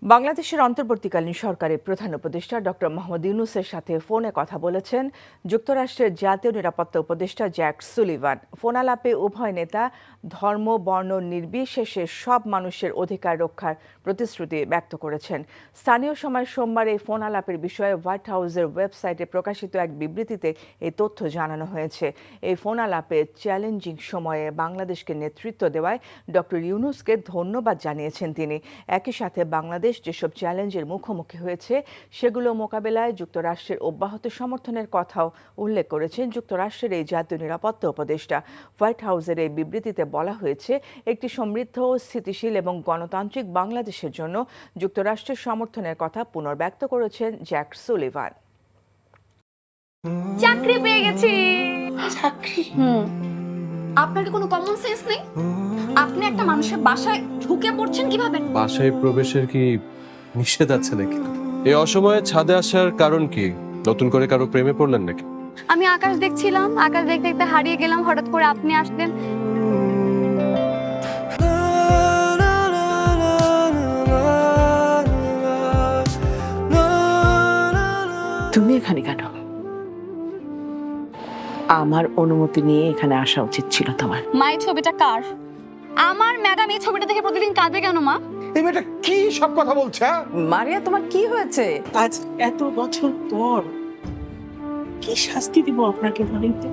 বাংলাদেশের অন্তর্বর্তীকালীন সরকারের প্রধান উপদেষ্টা ডক্টর মোহাম্মদ ইউনূসের সাথে ফোনে কথা বলেছেন যুক্তরাষ্ট্রের জাতীয় নিরাপত্তা উপদেষ্টা জ্যাক সুলিভান। ফোনালাপে উভয় নেতা ধর্ম বর্ণ নির্বিশেষে সব মানুষের অধিকার রক্ষার প্রতিশ্রুতি ব্যক্ত করেছেন। স্থানীয় সময় সোমবার এই ফোনালাপের বিষয়ে হোয়াইট হাউসের ওয়েবসাইটে প্রকাশিত এক বিবৃতিতে এই তথ্য জানানো হয়েছে। এই ফোনালাপে চ্যালেঞ্জিং সময়ে বাংলাদেশকে নেতৃত্ব দেওয়ায় ডক্টর ইউনূসকে ধন্যবাদ জানিয়েছেন তিনি। একই সাথে বাংলাদেশ যেসব চ্যালেঞ্জের মুখোমুখি হয়েছে সেগুলো মোকাবেলায় যুক্তরাষ্ট্রের অব্যাহত সমর্থনের কথাও উল্লেখ করেছেন যুক্তরাষ্ট্রের এই জাতীয় নিরাপত্তা উপদেষ্টা। হোয়াইট হাউসের এই বিবৃতিতে বলা হয়েছে, একটি সমৃদ্ধ, স্থিতিশীল এবং গণতান্ত্রিক বাংলাদেশের জন্য যুক্তরাষ্ট্রের সমর্থনের কথা পুনর্ব্যক্ত করেছেন জ্যাক সুলিভান। চাকরি পেয়ে গেছি। চাকরি? আপনার কি কোনো কমন সেন্স নেই? আপনি একটা মানুষের বাসায় ঢুকে পড়ছেন কিভাবে? বাসায় প্রবেশের কি নিষেধ আছে নাকি? এই অসময়ে ছাদে আসার কারণ কি? নতুন করে কারো প্রেমে পড়লেন নাকি? আমি আকাশ দেখছিলাম, আকাশ দেখতে দেখতে হারিয়ে গেলাম, হঠাৎ করে আপনি আসলেন। তুমি এখানে কেন? আমার অনুমতি নিয়ে এখানে আসা উচিত ছিল তোমার। মা, এই ছবিটা কার? আমার ম্যাডাম এই ছবিটা দেখে প্রতিদিন কাঁদে কেন মা? এই মেয়েটা কি সব কথা বলছে? মারিয়া, তোমার কি হয়েছে? আজ এত বছর পর কি শাস্তি দিব আপনাকে বলেন তো?